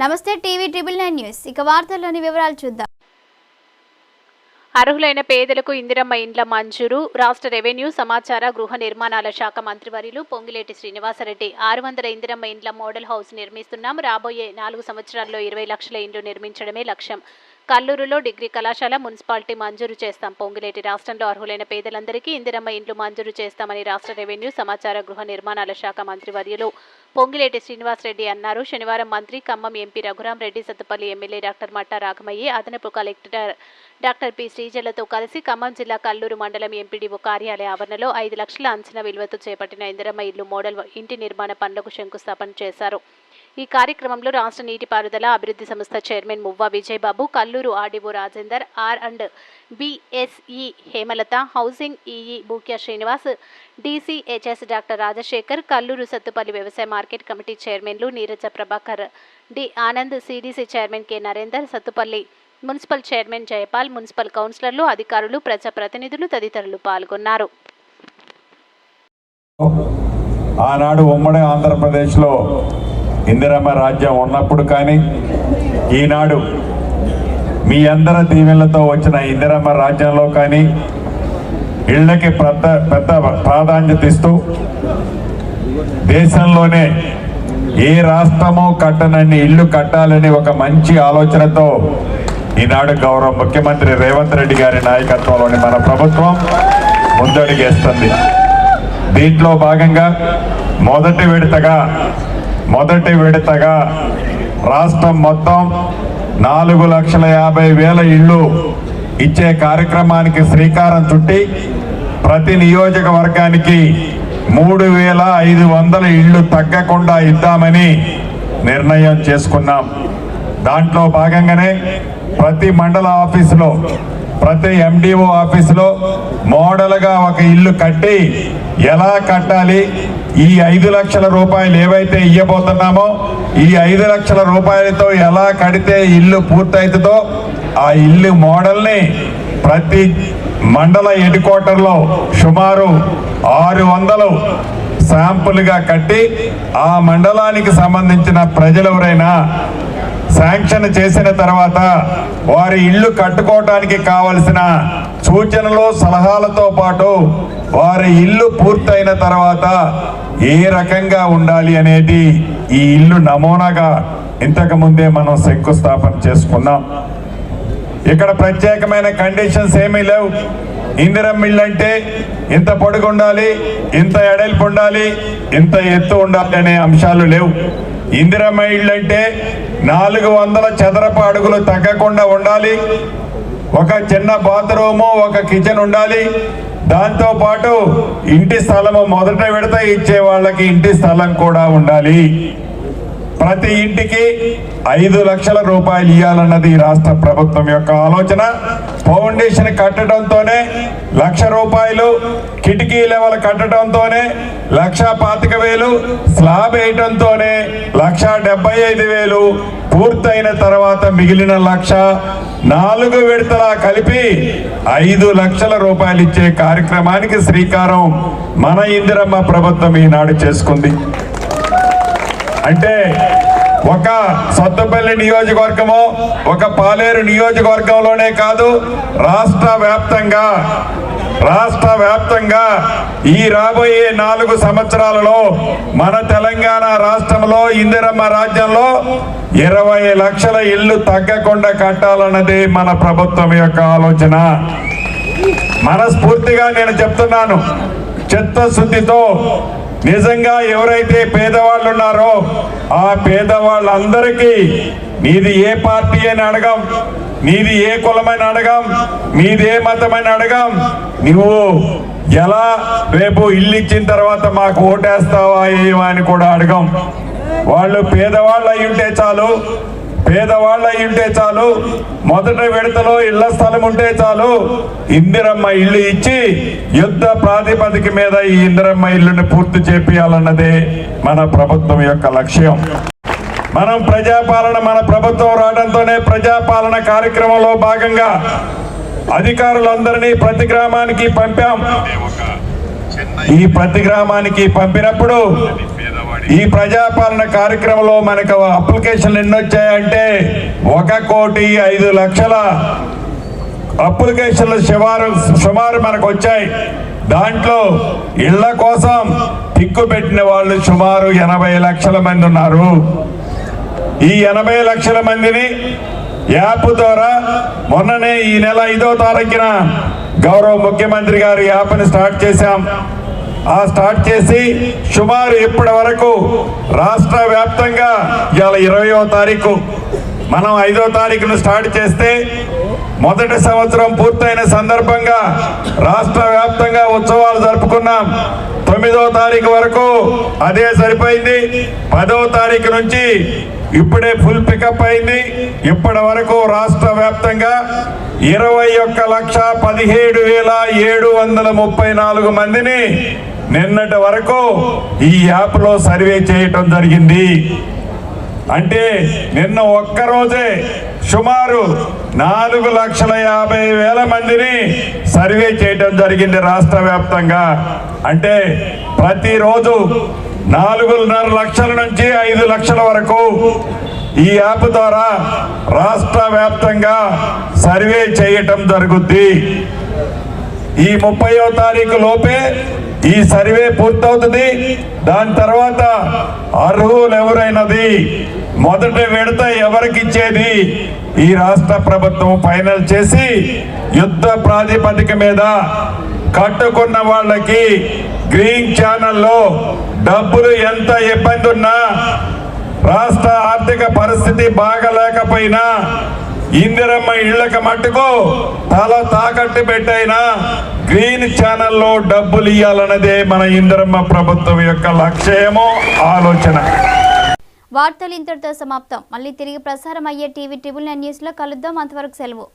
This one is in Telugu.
నమస్తే టీవీ 999 న్యూస్ ఇక వార్తల్లోని వివరాలు చూద్దాం. అర్హులైన పేదలకు ఇందిరమ్మ ఇండ్ల మంజూరు. రాష్ట్ర రెవెన్యూ సమాచార గృహ నిర్మాణాల శాఖ మంత్రివర్యులు పొంగిలేటి శ్రీనివాసరెడ్డి 600 ఇందిరమ్మ ఇండ్ల మోడల్ హౌస్ నిర్మిస్తున్నాం. రాబోయే 4 సంవత్సరాల్లో 20 లక్షల ఇండ్లు నిర్మించడమే లక్ష్యం. కల్లూరులో డిగ్రీ కళాశాల మున్సిపాలిటీ మంజూరు చేస్తాం. పొంగిలేటి రాష్ట్రంలో అర్హులైన పేదలందరికీ ఇందిరమ్మ ఇండ్లు మంజూరు చేస్తామని రాష్ట్ర రెవెన్యూ సమాచార గృహ నిర్మాణాల శాఖ మంత్రివర్యులు పొంగిలేటి శ్రీనివాసరెడ్డి అన్నారు. శనివారం మంత్రి Khammam MP Raghuram Reddy, Sathupalli MLA doctor Matta Raghamayya, అదనపు కలెక్టర్ డాక్టర్ పి శ్రీజలతో కలిసి ఖమ్మం జిల్లా కల్లూరు మండలం ఎంపీడీఓ కార్యాలయ ఆవరణలో 5 లక్షల అంచనా విలువతో చేపట్టిన ఇందిరమ్మ ఇల్లు మోడల్ ఇంటి నిర్మాణ పనులకు శంకుస్థాపన చేశారు. ఈ కార్యక్రమంలో రాష్ట్ర నీటిపారుదల అభివృద్ధి సంస్థ chairman Muvva Vijayababu, Kalluru RDO Rajender, R&BSE Hemalatha, housing EE Bukya Srinivas, DCHS doctor Rajasekhar, Kalluru Sathupalli వ్యవసాయ మార్కెట్ కమిటీ చైర్మన్లు Neeraja Prabhakar, D Anand, CDC chairman K Narender, Sathupalli municipal chairman Jayapal, municipal కౌన్సిలర్లు, అధికారులు, ప్రజాప్రతినిధులు తదితరులు పాల్గొన్నారు. ఆనాడు ఉమ్మడి ఆంధ్రప్రదేశ్లో ఇందిరమ్మ రాజ్యం ఉన్నప్పుడు కానీ, ఈనాడు మీ అందరి దీవెనలతో వచ్చిన ఇందిరమ్మ రాజ్యంలో కానీ ఇళ్లకి పెద్ద ప్రాధాన్యత ఇస్తూ దేశంలోనే ఏ రాష్ట్రమో కట్టనన్ని ఇల్లు కట్టాలని ఒక మంచి ఆలోచనతో ఈనాడు గౌరవ ముఖ్యమంత్రి రేవంత్ రెడ్డి గారి నాయకత్వంలోని మన ప్రభుత్వం ముందడుగేస్తుంది. దీంట్లో భాగంగా మొదటి విడతగా రాష్ట్రం మొత్తం 4,50,000 ఇళ్ళు ఇచ్చే కార్యక్రమానికి శ్రీకారం చుట్టి ప్రతి నియోజకవర్గానికి 3,500 ఇళ్ళు తగ్గకుండా ఇద్దామని నిర్ణయం చేసుకున్నాం. దాంట్లో భాగంగానే ప్రతి మండల ఆఫీసులో, ప్రతి MDO ఆఫీసులో మోడల్గా ఒక ఇల్లు కట్టి ఎలా కట్టాలి, ఈ 5 లక్షల రూపాయలు ఏవైతే ఇవ్వబోతున్నామో ఈ 5 లక్షల రూపాయలతో ఎలా కడితే ఇల్లు పూర్తవుతుందో ఆ ఇల్లు మోడల్ని ప్రతి మండల హెడ్ క్వార్టర్లో సుమారు 600 శాంపుల్గా కట్టి ఆ మండలానికి సంబంధించిన ప్రజలు ఎవరైనా శాంక్షన్ చేసిన తర్వాత వారి ఇల్లు కట్టుకోవటానికి కావలసిన సూచనలు, సలహాలతో పాటు వారి ఇల్లు పూర్తయిన తర్వాత ఏ రకంగా ఉండాలి అనేది ఈ ఇల్లు నమూనాగా ఇంతకు ముందే మనం శంకుస్థాపన చేసుకున్నాం. ఇక్కడ ప్రత్యేకమైన కండిషన్స్ ఏమీ లేవు. ఇందిరమ్మ ఇల్లు అంటే ఇంత పొడుగు ఉండాలి, ఇంత ఎడల్పు ఉండాలి, ఇంత ఎత్తు ఉండాలి అనే అంశాలు లేవు. ఇందిరమ్మ ఇల్లు అంటే 400 చదరపు అడుగులు తగ్గకుండా ఉండాలి, ఒక చిన్న బాత్రూము, ఒక కిచెన్ ఉండాలి, దాంతో పాటు ఇంటి స్థలము మొదట విడత ఇచ్చే వాళ్ళకి ఇంటి స్థలం కూడా ఉండాలి. ప్రతి ఇంటికి 5 లక్షల రూపాయలు ఇవ్వాలన్నది రాష్ట్ర ప్రభుత్వం యొక్క ఆలోచన. ఫౌండేషన్ కట్టడంతోనే 1,00,000 రూపాయలు, కిటికీ లెవెల్ కట్టడంతోనే 1,25,000, స్లాబ్ వేయటంతోనే 1,75,000, పూర్తయిన తర్వాత మిగిలిన 1,00,000 4 విడతలా కలిపి 5 లక్షల రూపాయలు ఇచ్చే కార్యక్రమానికి శ్రీకారం మన ఇందిరమ్మ ప్రభుత్వం ఈనాడు చేసుకుంది. అంటే ఒక సత్తుపల్లి నియోజకవర్గమో, ఒక పాలేరు నియోజకవర్గంలోనే కాదు, రాష్ట్ర వ్యాప్తంగా ఈ రాబోయే 4 సంవత్సరాలలో మన తెలంగాణ రాష్ట్రంలో ఇందిరమ్మ రాజ్యంలో 20 లక్షల ఇల్లు తగ్గకుండా కట్టాలన్నదే మన ప్రభుత్వం యొక్క ఆలోచన. మనస్ఫూర్తిగా నేను చెప్తున్నాను, చిత్తశుద్ధితో నిజంగా ఎవరైతే పేదవాళ్ళు ఉన్నారో ఆ పేదవాళ్ళందరికీ నీది ఏ పార్టీ అని అడగం, నీది ఏ కులమని అడగం, నీది ఏ మతమని అడగం, నువ్వు ఎలా రేపు ఇల్లు ఇచ్చిన తర్వాత మాకు ఓటేస్తావా ఏమో అని కూడా అడగం. వాళ్ళు పేదవాళ్ళు అయి ఉంటే చాలు, మొదట విడతలో ఇళ్ల స్థలం ఉంటే చాలు, ఇందిరమ్మ ఇల్లు ఇచ్చి యుద్ధ ప్రాతిపదిక మీద ఈ ఇందిరమ్మ ఇల్లుని పూర్తి చేపియాలన్నదే మన ప్రభుత్వం యొక్క లక్ష్యం. మనం ప్రజాపాలన, మన ప్రభుత్వం రావడంతోనే ప్రజాపాలన కార్యక్రమంలో భాగంగా అధికారులందరినీ ప్రతి గ్రామానికి పంపాం. ఈ ప్రతి గ్రామానికి పంపినప్పుడు ఈ ప్రజాపాలన కార్యక్రమంలో మనకు అప్లికేషన్లు ఎన్ని వచ్చాయంటే 1,05,00,000 అప్లికేషన్లు సుమారు మనకు వచ్చాయి. దాంట్లో ఇళ్ల కోసం టిక్కు పెట్టిన వాళ్ళు సుమారు 80 లక్షల మంది ఉన్నారు. ఈ 80 లక్షల మందిని యాప్ ద్వారా మొన్ననే ఈ నెల 5వ తారీఖున గౌరవ ముఖ్యమంత్రి గారు యాప్ని స్టార్ట్ చేశాం. స్టార్ట్ చేసి సుమారు ఇప్పటి వరకు రాష్ట్ర వ్యాప్తంగా ఇవాళ 20వ తారీఖు, మనం 5వ తారీఖును స్టార్ట్ చేస్తే మొదటి సంవత్సరం పూర్తయిన సందర్భంగా రాష్ట్ర వ్యాప్తంగా ఉత్సవాలు జరుపుకున్నాం. 9వ తారీఖు వరకు అదే సరిపోయింది. 10వ తారీఖు నుంచి ఇప్పుడే ఫుల్ పికప్ అయింది. ఇప్పటి వరకు రాష్ట్ర వ్యాప్తంగా 21,17,734 మందిని నిన్నటి వరకు ఈ యాప్లో సర్వే చేయటం జరిగింది. అంటే నిన్న ఒక్కరోజే సుమారు 4,50,000 మందిని సర్వే చేయటం జరిగింది రాష్ట్ర వ్యాప్తంగా. అంటే ప్రతిరోజు 4.5 లక్షల నుంచి 5 లక్షల వరకు ఈ యాప్ ద్వారా రాష్ట్ర వ్యాప్తంగా సర్వే చేయటం జరుగుద్ది. ఈ 30వ తారీఖు లోపే ఈ సర్వే పూర్తవుతుంది. దాని తర్వాత అర్హులు ఎవరైనది మొదటి విడత ఎవరికి ఇచ్చేది ఈ రాష్ట్ర ప్రభుత్వం ఫైనల్ చేసి యుద్ధ ప్రాతిపదిక మీద కట్టుకున్న వాళ్ళకి గ్రీన్ ఛానల్లో డబ్బులు ఎంత ఇబ్బంది ఉన్నా, రాష్ట్ర ఆర్థిక పరిస్థితి బాగలేకపోయినా, ఇందిరమ్మ ఇళ్లకు మట్టుకు తల తాకట్టు పెట్టైనా గ్రీన్ ఛానల్లో డబ్బులు ఇవ్వాలన్నదే మన ఇందిరమ్మ ప్రభుత్వం యొక్క లక్ష్యము, ఆలోచన. వార్తలు ఇంతటితో సమాప్తం. మళ్ళీ తిరిగి ప్రసారం అయ్యే టీవీ 9 న్యూస్లో కలుద్దాం. అంతవరకు సెలవు.